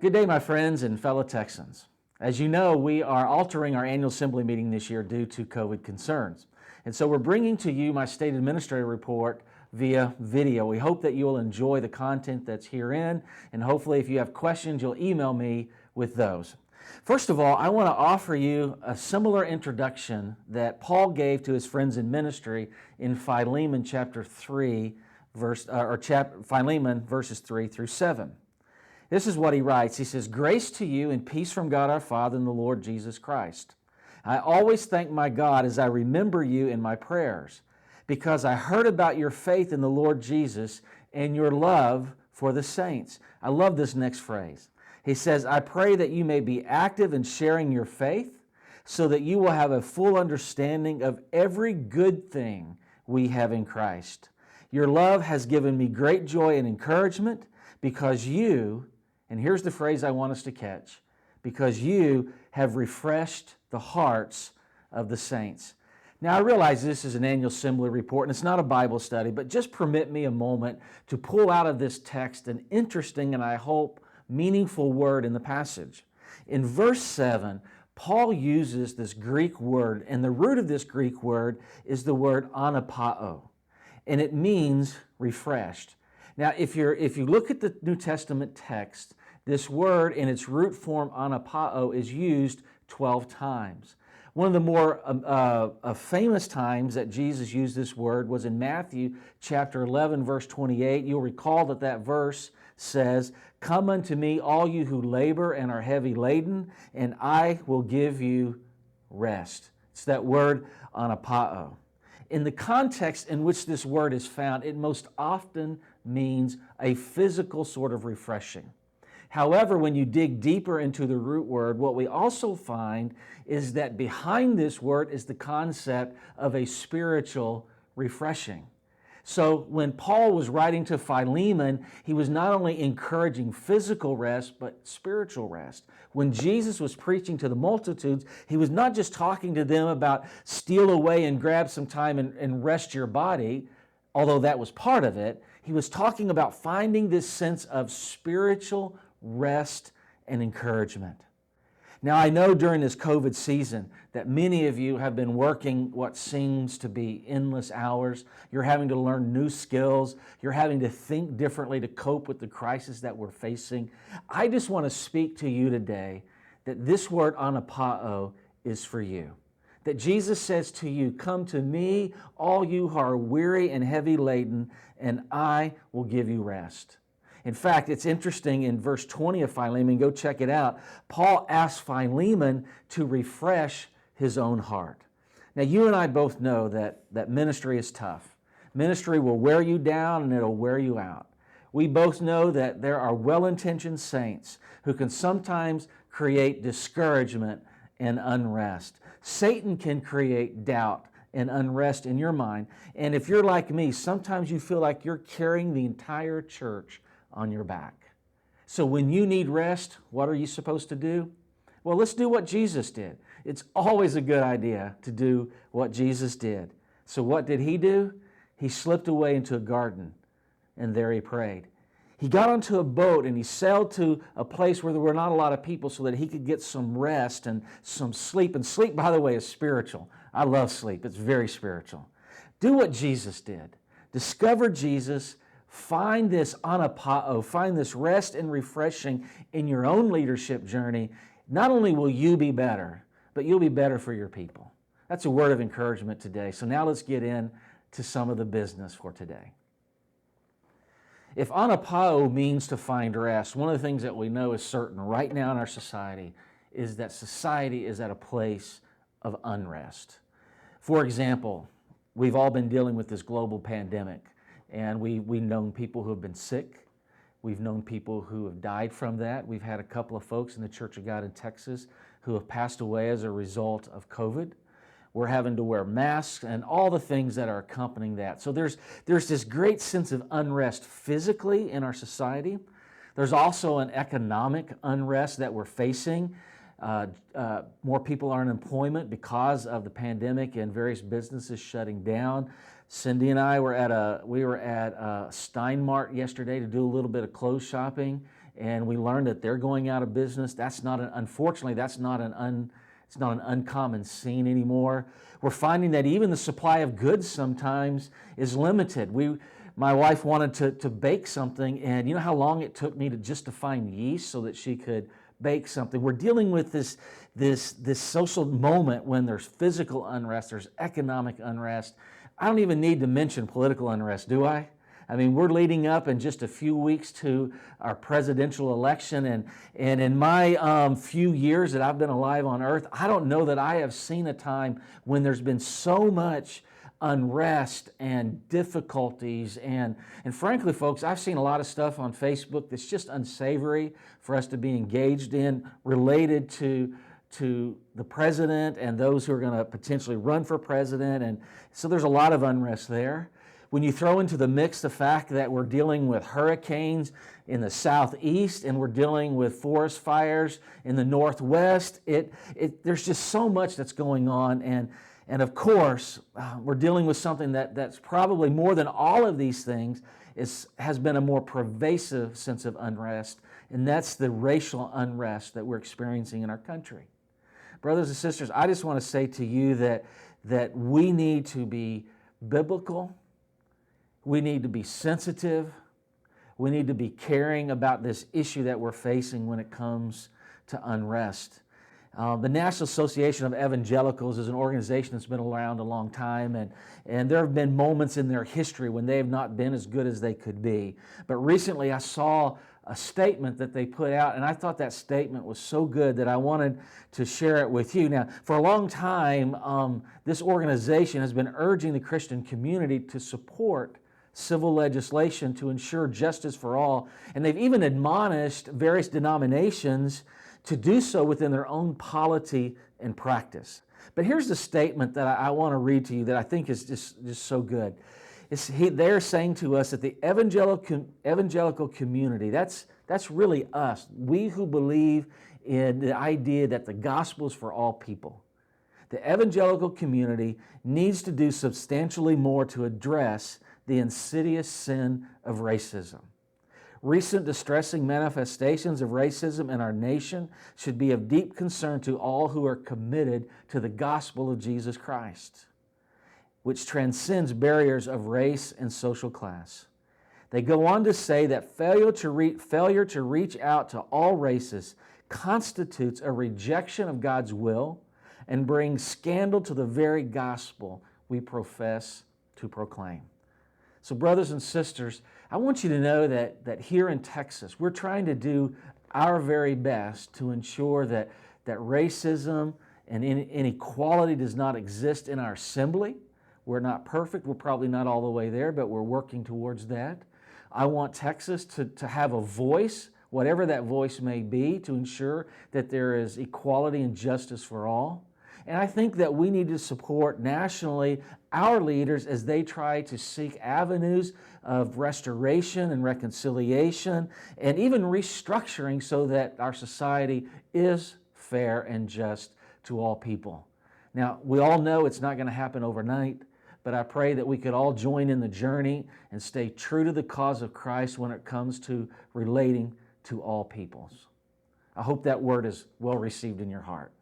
Good day, my friends and fellow Texans. As you know, we are altering our annual assembly meeting this year due to COVID concerns. And so we're bringing to you my state administrator report via video. We hope that you will enjoy the content that's herein, and hopefully if you have questions, you'll email me with those. First of all, I want to offer you a similar introduction that Paul gave to his friends in ministry in Philemon chapter 3, Philemon verses 3 through 7. This is what he writes. He says, "Grace to you and peace from God our Father and the Lord Jesus Christ. I always thank my God as I remember you in my prayers, because I heard about your faith in the Lord Jesus and your love for the saints." I love this next phrase. He says, "I pray that you may be active in sharing your faith, so that you will have a full understanding of every good thing we have in Christ. Your love has given me great joy and encouragement, because you," and here's the phrase I want us to catch, "because you have refreshed the hearts of the saints." Now, I realize this is an annual assembly report and it's not a Bible study, but just permit me a moment to pull out of this text an interesting and I hope meaningful word in the passage. In verse 7, Paul uses this Greek word, and the root of this Greek word is the word anapao, and it means refreshed. Now, if you look at the New Testament text, this word in its root form, anapao, is used 12 times. One of the more famous times that Jesus used this word was in Matthew chapter 11, verse 28. You'll recall that verse says, "Come unto me, all you who labor and are heavy laden, and I will give you rest." It's that word anapao. In the context in which this word is found, it most often means a physical sort of refreshing. However, when you dig deeper into the root word, what we also find is that behind this word is the concept of a spiritual refreshing. So when Paul was writing to Philemon, he was not only encouraging physical rest, but spiritual rest. When Jesus was preaching to the multitudes, he was not just talking to them about steal away and grab some time and rest your body, although that was part of it. He was talking about finding this sense of spiritual rest and encouragement. Now, I know during this COVID season that many of you have been working what seems to be endless hours. You're having to learn new skills. You're having to think differently to cope with the crisis that we're facing. I just want to speak to you today that this word anapao is for you. That Jesus says to you, "Come to me, all you who are weary and heavy laden, and I will give you rest." In fact, it's interesting in verse 20 of Philemon, go check it out, Paul asks Philemon to refresh his own heart. Now, you and I both know that ministry is tough. Ministry will wear you down and it'll wear you out. We both know that there are well-intentioned saints who can sometimes create discouragement and unrest. Satan can create doubt and unrest in your mind. And if you're like me, sometimes you feel like you're carrying the entire church on your back. So when you need rest, what are you supposed to do? Well, let's do what Jesus did. It's always a good idea to do what Jesus did. So what did he do? He slipped away into a garden, and there he prayed. He got onto a boat and he sailed to a place where there were not a lot of people so that he could get some rest and some sleep. And sleep, by the way, is spiritual. I love sleep. It's very spiritual. Do what Jesus did. Discover Jesus. Find this anapao, find this rest and refreshing in your own leadership journey. Not only will you be better, but you'll be better for your people. That's a word of encouragement today. So now let's get into some of the business for today. If anapao means to find rest, one of the things that we know is certain right now in our society is that society is at a place of unrest. For example, we've all been dealing with this global pandemic. And we've known people who have been sick. We've known people who have died from that. We've had a couple of folks in the Church of God in Texas who have passed away as a result of COVID. We're having to wear masks and all the things that are accompanying that. So there's this great sense of unrest physically in our society. There's also an economic unrest that we're facing. More people are in employment because of the pandemic and various businesses shutting down. Cindy and I were at Steinmart yesterday to do a little bit of clothes shopping, and we learned that they're going out of business. Unfortunately, it's not an uncommon scene anymore. We're finding that even the supply of goods sometimes is limited. My wife wanted to bake something, and you know how long it took me to find yeast so that she could bake something. We're dealing with this social moment when there's physical unrest, there's economic unrest. I don't even need to mention political unrest, do I? I mean, we're leading up in just a few weeks to our presidential election, and in my few years that I've been alive on earth, I don't know that I have seen a time when there's been so much unrest and difficulties, and frankly, folks, I've seen a lot of stuff on Facebook that's just unsavory for us to be engaged in, related to the president and those who are going to potentially run for president, and so there's a lot of unrest there. When you throw into the mix the fact that we're dealing with hurricanes in the southeast and we're dealing with forest fires in the northwest, there's just so much that's going on, and of course, we're dealing with something that's probably more than all of these things has been a more pervasive sense of unrest, and that's the racial unrest that we're experiencing in our country. Brothers and sisters, I just want to say to you that we need to be biblical, we need to be sensitive, we need to be caring about this issue that we're facing when it comes to unrest. The National Association of Evangelicals is an organization that's been around a long time, and there have been moments in their history when they have not been as good as they could be. But recently I saw a statement that they put out, and I thought that statement was so good that I wanted to share it with you. Now, for a long time, this organization has been urging the Christian community to support civil legislation to ensure justice for all, and they've even admonished various denominations to do so within their own polity and practice. But here's the statement that I want to read to you that I think is just so good. They're saying to us that the evangelical community, that's really us, we who believe in the idea that the gospel is for all people. The evangelical community needs to do substantially more to address the insidious sin of racism. Recent distressing manifestations of racism in our nation should be of deep concern to all who are committed to the gospel of Jesus Christ, which transcends barriers of race and social class. They go on to say that failure to reach out to all races constitutes a rejection of God's will and brings scandal to the very gospel we profess to proclaim. So brothers and sisters, I want you to know that here in Texas, we're trying to do our very best to ensure that racism and inequality does not exist in our assembly. We're not perfect. We're probably not all the way there, but we're working towards that. I want Texas to have a voice, whatever that voice may be, to ensure that there is equality and justice for all. And I think that we need to support nationally our leaders as they try to seek avenues of restoration and reconciliation and even restructuring so that our society is fair and just to all people. Now, we all know it's not going to happen overnight, but I pray that we could all join in the journey and stay true to the cause of Christ when it comes to relating to all peoples. I hope that word is well received in your heart.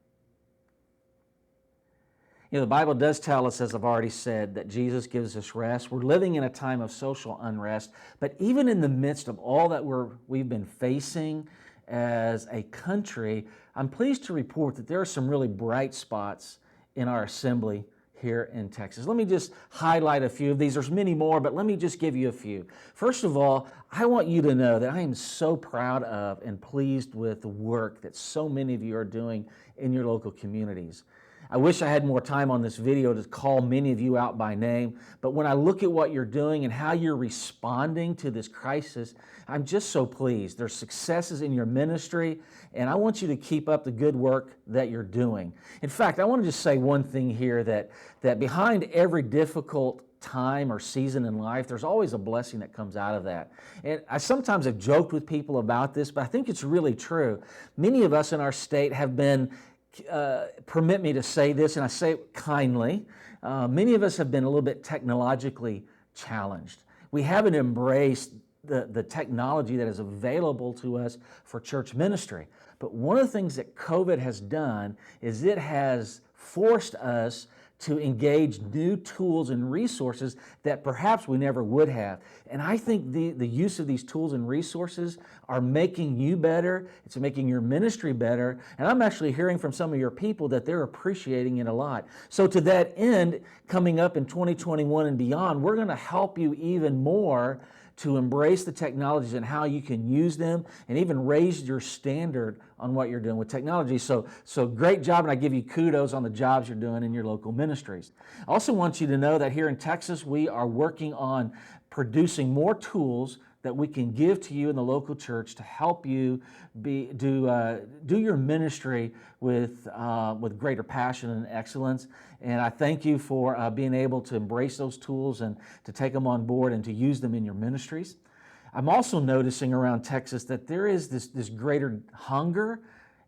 You know, the Bible does tell us, as I've already said, that Jesus gives us rest. We're living in a time of social unrest, but even in the midst of all that we've been facing as a country, I'm pleased to report that there are some really bright spots in our assembly here in Texas. Let me just highlight a few of these. There's many more, but let me just give you a few. First of all, I want you to know that I am so proud of and pleased with the work that so many of you are doing in your local communities. I wish I had more time on this video to call many of you out by name, but when I look at what you're doing and how you're responding to this crisis, I'm just so pleased. There's successes in your ministry, and I want you to keep up the good work that you're doing. In fact, I want to just say one thing here, that behind every difficult time or season in life, there's always a blessing that comes out of that. And I sometimes have joked with people about this, but I think it's really true. Many of us in our state have been permit me to say this, and I say it kindly, many of us have been a little bit technologically challenged. We haven't embraced the technology that is available to us for church ministry. But one of the things that COVID has done is it has forced us to engage new tools and resources that perhaps we never would have. And I think the use of these tools and resources are making you better. It's making your ministry better. And I'm actually hearing from some of your people that they're appreciating it a lot. So to that end, coming up in 2021 and beyond, we're going to help you even more to embrace the technologies and how you can use them and even raise your standard on what you're doing with technology. So great job, and I give you kudos on the jobs you're doing in your local ministries. I also want you to know that here in Texas, we are working on producing more tools that we can give to you in the local church to help you do your ministry with greater passion and excellence. And I thank you for being able to embrace those tools and to take them on board and to use them in your ministries. I'm also noticing around Texas that there is this greater hunger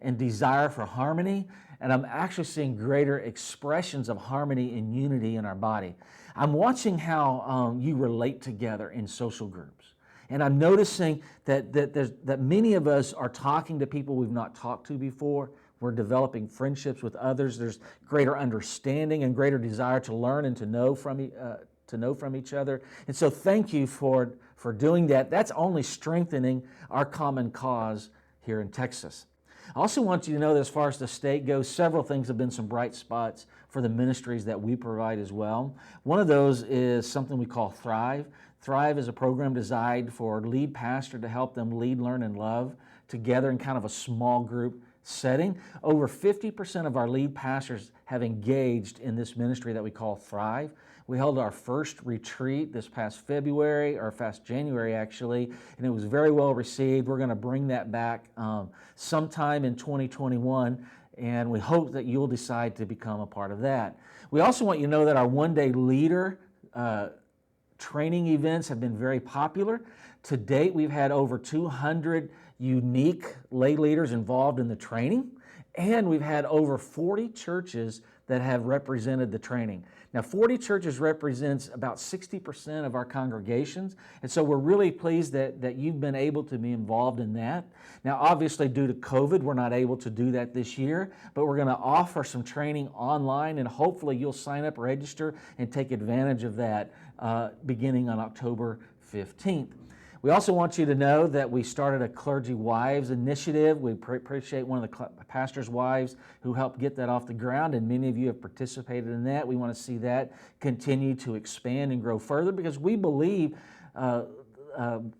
and desire for harmony, and I'm actually seeing greater expressions of harmony and unity in our body. I'm watching how you relate together in social groups. And I'm noticing that many of us are talking to people we've not talked to before. We're developing friendships with others. There's greater understanding and greater desire to learn and to know from each other. And so thank you for doing that. That's only strengthening our common cause here in Texas. I also want you to know that as far as the state goes, several things have been some bright spots for the ministries that we provide as well. One of those is something we call Thrive. Thrive is a program designed for lead pastor to help them lead, learn, and love together in kind of a small group setting. Over 50% of our lead pastors have engaged in this ministry that we call Thrive. We held our first retreat this past January actually, and it was very well received. We're going to bring that back sometime in 2021, and we hope that you'll decide to become a part of that. We also want you to know that our one-day leader training events have been very popular. To date, we've had over 200 unique lay leaders involved in the training, and we've had over 40 churches that have represented the training. Now, 40 churches represents about 60% of our congregations, and so we're really pleased that you've been able to be involved in that. Now, obviously, due to COVID, we're not able to do that this year, but we're going to offer some training online, and hopefully you'll sign up, register, and take advantage of that beginning on October 15th. We also want you to know that we started a Clergy Wives initiative. We appreciate one of the pastors' wives who helped get that off the ground, and many of you have participated in that. We want to see that continue to expand and grow further because we believe,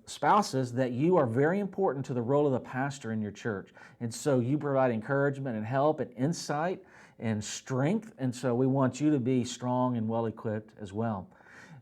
spouses, that you are very important to the role of the pastor in your church. And so you provide encouragement and help and insight and strength, and so we want you to be strong and well-equipped as well.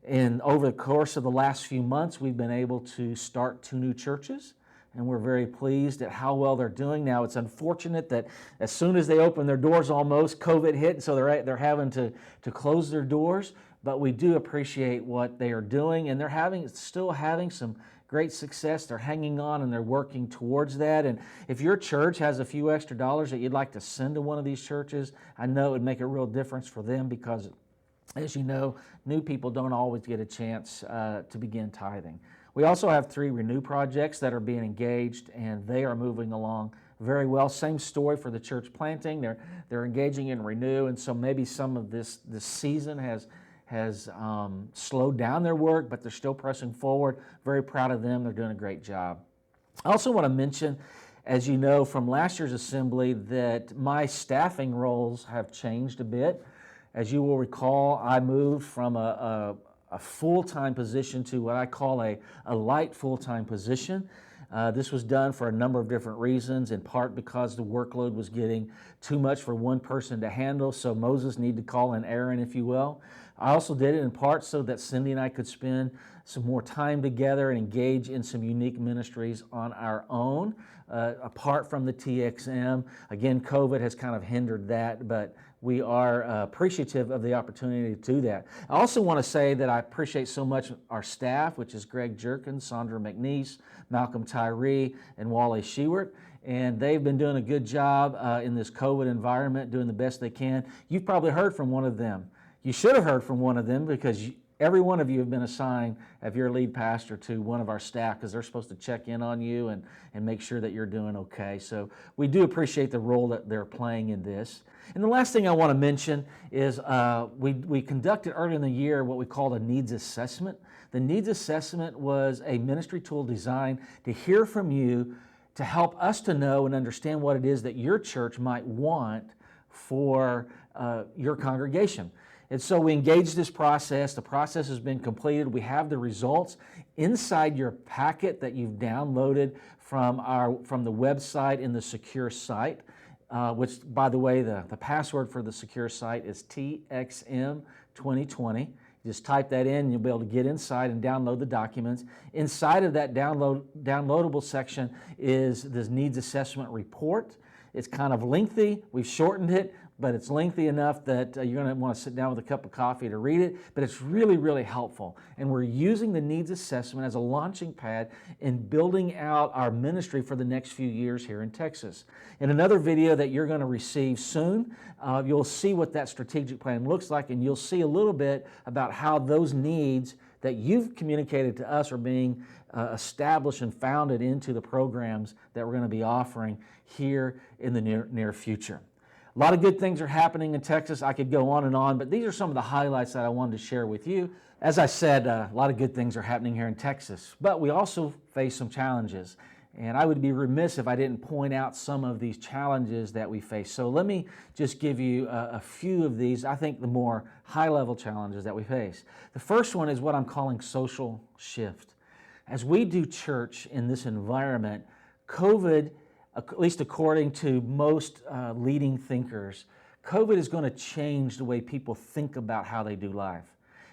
And over the course of the last few months, we've been able to start 2 new churches, and we're very pleased at how well they're doing. Now, it's unfortunate that as soon as they open their doors almost, COVID hit, so they're having to close their doors, but we do appreciate what they are doing, and they're still having some great success. They're hanging on and they're working towards that. And if your church has a few extra dollars that you'd like to send to one of these churches, I know it would make a real difference for them because, as you know, new people don't always get a chance to begin tithing. We also have 3 Renew projects that are being engaged, and they are moving along very well. Same story for the church planting. They're engaging in Renew, and so maybe some of this season has slowed down their work, but they're still pressing forward. Very proud of them. They're doing a great job. I also want to mention, as you know from last year's assembly, that my staffing roles have changed a bit. As you will recall, I moved from a full-time position to what I call a light full-time position. This was done for a number of different reasons, in part because the workload was getting too much for one person to handle, so Moses needed to call in Aaron, if you will. I also did it in part so that Cindy and I could spend some more time together and engage in some unique ministries on our own, apart from the TXM. Again, COVID has kind of hindered that, but we are appreciative of the opportunity to do that. I also want to say that I appreciate so much our staff, which is Greg Jerkins, Sandra McNeese, Malcolm Tyree, and Wally Shewart. And they've been doing a good job in this COVID environment, doing the best they can. You've probably heard from one of them. You should have heard from one of them because Every one of you have been assigned, if you're a lead pastor, to one of our staff because they're supposed to check in on you and make sure that you're doing okay. So we do appreciate the role that they're playing in this. And the last thing I want to mention is we conducted earlier in the year what we called a needs assessment. The needs assessment was a ministry tool designed to hear from you, to help us to know and understand what it is that your church might want for your congregation. And so we engaged this process. The process has been completed. We have the results inside your packet that you've downloaded from the website in the secure site, which, by the way, the password for the secure site is TXM2020. Just type that in, and you'll be able to get inside and download the documents. Inside of that downloadable section is this needs assessment report. It's kind of lengthy. We've shortened it, but it's lengthy enough that you're going to want to sit down with a cup of coffee to read it, but it's really, really helpful. And we're using the needs assessment as a launching pad in building out our ministry for the next few years here in Texas. In another video that you're going to receive soon, you'll see what that strategic plan looks like, and you'll see a little bit about how those needs that you've communicated to us are being established and founded into the programs that we're going to be offering here in the near future. A lot of good things are happening in Texas. I could go on and on, but these are some of the highlights that I wanted to share with you. As I said, a lot of good things are happening here in Texas, but we also face some challenges. And I would be remiss if I didn't point out some of these challenges that we face. So let me just give you a few of these, I think the more high-level challenges that we face. The first one is what I'm calling social shift. As we do church in this environment, COVID, at least according to most leading thinkers, COVID is going to change the way people think about how they do life.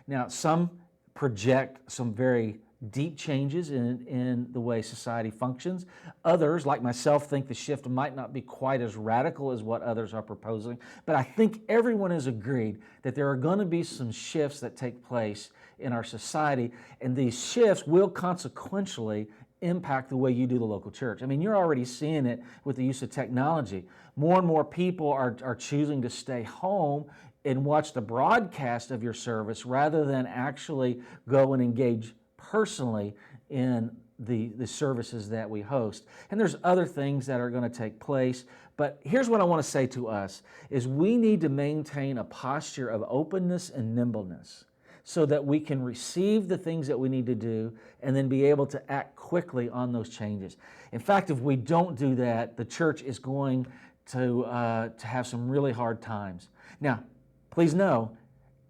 Now, some project some very deep changes in the way society functions. Others, like myself, think the shift might not be quite as radical as what others are proposing. But I think everyone has agreed that there are going to be some shifts that take place in our society, and these shifts will consequentially impact the way you do the local church. I mean, you're already seeing it with the use of technology. More and more people are choosing to stay home and watch the broadcast of your service rather than actually go and engage personally in the services that we host. And there's other things that are going to take place, but here's what I want to say to us, is we need to maintain a posture of openness and nimbleness so that we can receive the things that we need to do and then be able to act quickly on those changes. In fact, if we don't do that, the church is going to have some really hard times. Now, please know,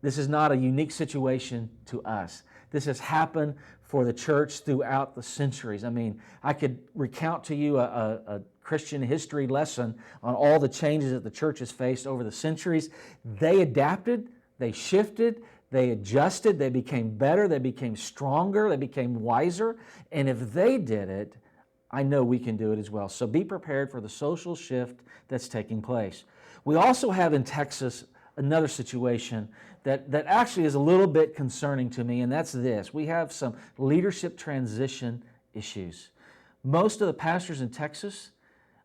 this is not a unique situation to us. This has happened for the church throughout the centuries. I mean, I could recount to you a Christian history lesson on all the changes that the church has faced over the centuries. They adapted, they shifted, they adjusted, they became better, they became stronger, they became wiser. And if they did it, I know we can do it as well. So be prepared for the social shift that's taking place. We also have in Texas another situation that actually is a little bit concerning to me, and that's this. We have some leadership transition issues. Most of the pastors in Texas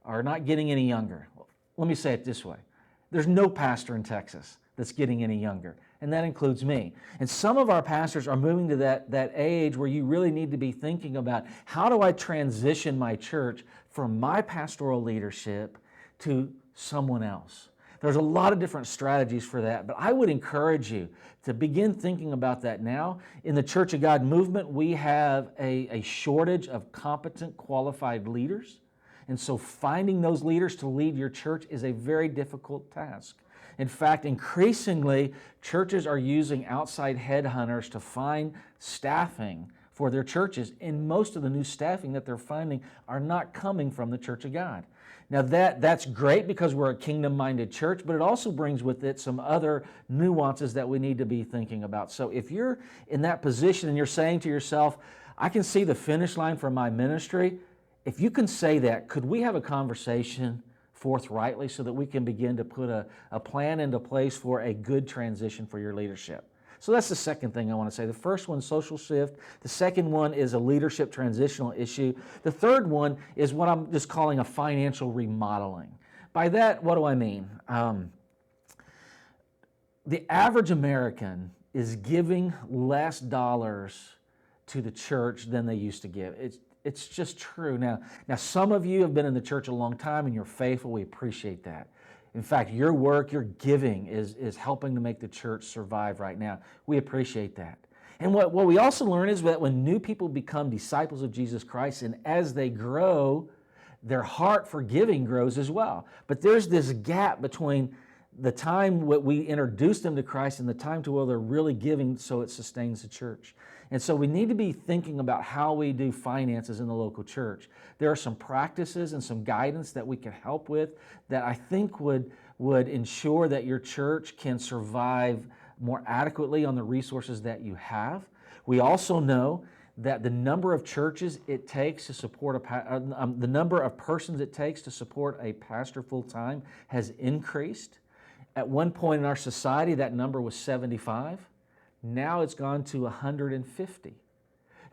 are not getting any younger. Let me say it this way. There's no pastor in Texas that's getting any younger, and that includes me. And some of our pastors are moving to that age where you really need to be thinking about, how do I transition my church from my pastoral leadership to someone else? There's a lot of different strategies for that, but I would encourage you to begin thinking about that now. In the Church of God movement, we have a shortage of competent, qualified leaders, and so finding those leaders to lead your church is a very difficult task. In fact, increasingly, churches are using outside headhunters to find staffing for their churches, and most of the new staffing that they're finding are not coming from the Church of God. Now that's great because we're a kingdom-minded church, but it also brings with it some other nuances that we need to be thinking about. So if you're in that position and you're saying to yourself, I can see the finish line for my ministry, if you can say that, could we have a conversation forthrightly so that we can begin to put a plan into place for a good transition for your leadership? So that's the second thing I want to say. The first one, social shift. The second one is a leadership transitional issue. The third one is what I'm just calling a financial remodeling. By that, what do I mean? The average American is giving less dollars to the church than they used to give. It's just true. Now, some of you have been in the church a long time and you're faithful. We appreciate that. In fact, your work, your giving is helping to make the church survive right now. We appreciate that. And what we also learn is that when new people become disciples of Jesus Christ, and as they grow, their heart for giving grows as well. But there's this gap between the time when we introduce them to Christ and the time to where they're really giving so it sustains the church. And so we need to be thinking about how we do finances in the local church. There are some practices and some guidance that we can help with that I think would ensure that your church can survive more adequately on the resources that you have. We also know that the number of churches it takes to support the number of persons it takes to support a pastor full-time has increased. At one point in our society, that number was 75. Now it's gone to 150.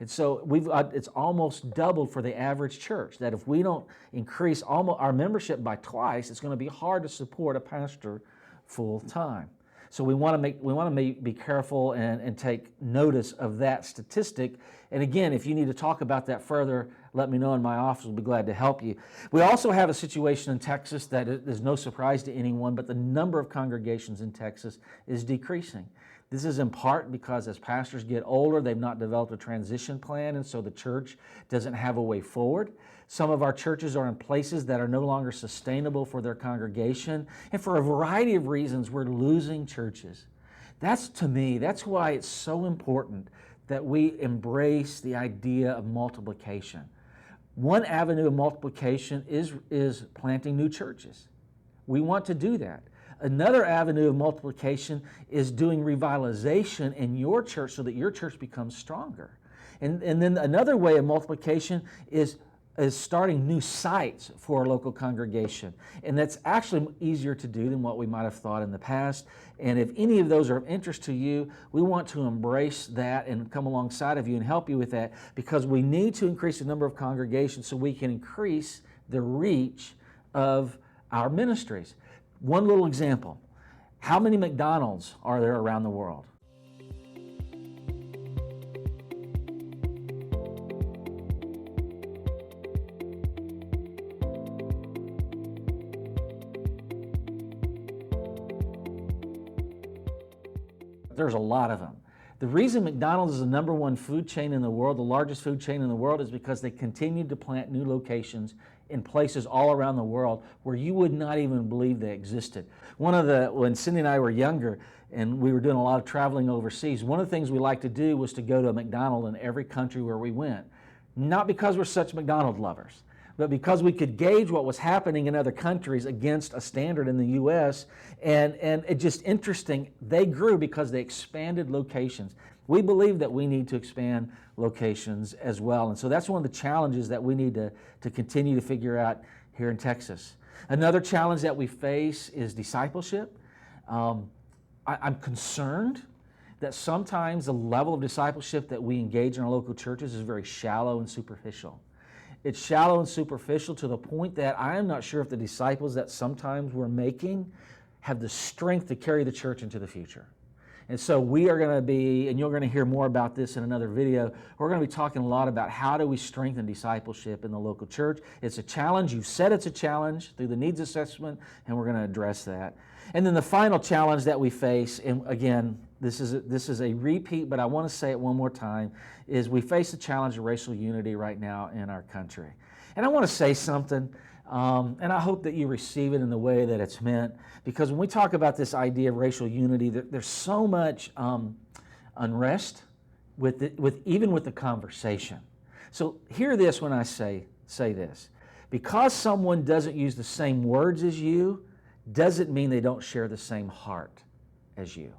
And so it's almost doubled for the average church, that if we don't increase our membership by twice, it's going to be hard to support a pastor full-time. So we want to be careful and take notice of that statistic. And again, if you need to talk about that further, let me know in my office. We'll be glad to help you. We also have a situation in Texas that is no surprise to anyone, but the number of congregations in Texas is decreasing. This is in part because as pastors get older, they've not developed a transition plan, and so the church doesn't have a way forward. Some of our churches are in places that are no longer sustainable for their congregation, and for a variety of reasons, we're losing churches. To me, that's why it's so important that we embrace the idea of multiplication. One avenue of multiplication is planting new churches. We want to do that. Another avenue of multiplication is doing revitalization in your church so that your church becomes stronger. And then another way of multiplication is starting new sites for a local congregation. And that's actually easier to do than what we might have thought in the past. And if any of those are of interest to you, we want to embrace that and come alongside of you and help you with that, because we need to increase the number of congregations so we can increase the reach of our ministries. One little example. How many McDonald's are there around the world? There's a lot of them. The reason McDonald's is the number one food chain in the world, the largest food chain in the world, is because they continued to plant new locations in places all around the world where you would not even believe they existed. When Cindy and I were younger and we were doing a lot of traveling overseas, one of the things we liked to do was to go to a McDonald's in every country where we went. Not because we're such McDonald's lovers, but because we could gauge what was happening in other countries against a standard in the U.S. And it's just interesting. They grew because they expanded locations. We believe that we need to expand locations as well. And so that's one of the challenges that we need to continue to figure out here in Texas. Another challenge that we face is discipleship. I'm concerned that sometimes the level of discipleship that we engage in our local churches is very shallow and superficial. It's shallow and superficial to the point that I am not sure if the disciples that sometimes we're making have the strength to carry the church into the future. And so we are going to be, and you're going to hear more about this in another video, we're going to be talking a lot about how do we strengthen discipleship in the local church. It's a challenge. You've said it's a challenge through the needs assessment, and we're going to address that. And then the final challenge that we face, and again, this is a repeat, but I want to say it one more time, is we face the challenge of racial unity right now in our country. And I want to say something, and I hope that you receive it in the way that it's meant, because when we talk about this idea of racial unity, there's so much unrest even with the conversation. So hear this when I say this. Because someone doesn't use the same words as you, doesn't mean they don't share the same heart as you.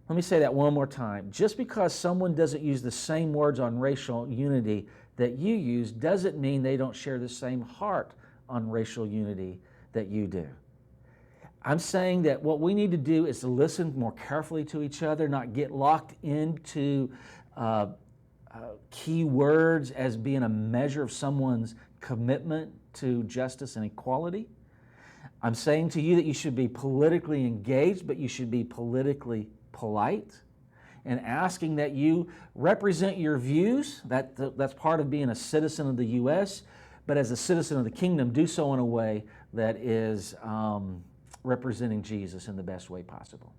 Let me say that one more time. Just because someone doesn't use the same words on racial unity that you use doesn't mean they don't share the same heart on racial unity that you do. I'm saying that what we need to do is to listen more carefully to each other, not get locked into key words as being a measure of someone's commitment to justice and equality. I'm saying to you that you should be politically engaged, but you should be politically polite, and asking that you represent your views. That's part of being a citizen of the U.S., but as a citizen of the kingdom, do so in a way that is representing Jesus in the best way possible.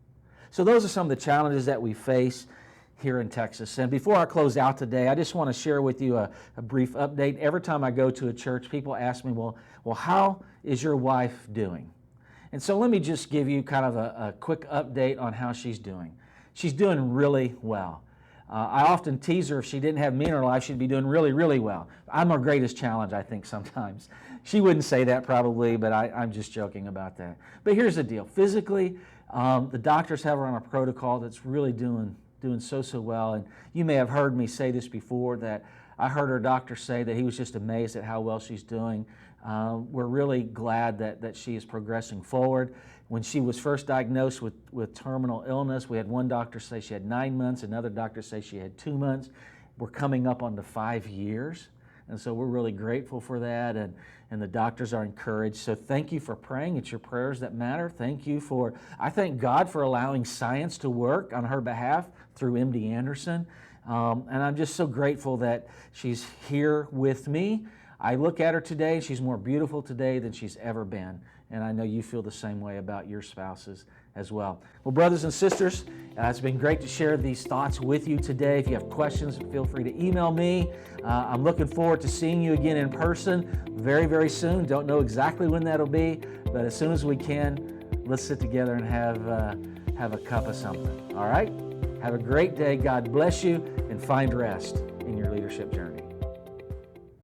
So those are some of the challenges that we face here in Texas. And before I close out today, I just want to share with you a brief update. Every time I go to a church, people ask me, well, how is your wife doing? And so let me just give you kind of a quick update on how she's doing. She's doing really well. I often tease her if she didn't have me in her life, she'd be doing really, really well. I'm her greatest challenge, I think, sometimes. She wouldn't say that probably, but I'm just joking about that. But here's the deal. Physically, the doctors have her on a protocol that's really doing so well. And you may have heard me say this before, that I heard her doctor say that he was just amazed at how well she's doing. We're really glad that she is progressing forward. When she was first diagnosed with terminal illness, we had one doctor say she had 9 months, another doctor say she had 2 months. We're coming up on the 5 years, and so we're really grateful for that, and the doctors are encouraged. So thank you for praying. It's your prayers that matter. I thank God for allowing science to work on her behalf through MD Anderson, and I'm just so grateful that she's here with me. I look at her today, she's more beautiful today than she's ever been. And I know you feel the same way about your spouses as well. Well, brothers and sisters, it's been great to share these thoughts with you today. If you have questions, feel free to email me. I'm looking forward to seeing you again in person very, very soon. Don't know exactly when that'll be, but as soon as we can, let's sit together and have a cup of something. All right? Have a great day. God bless you, and find rest in your leadership journey.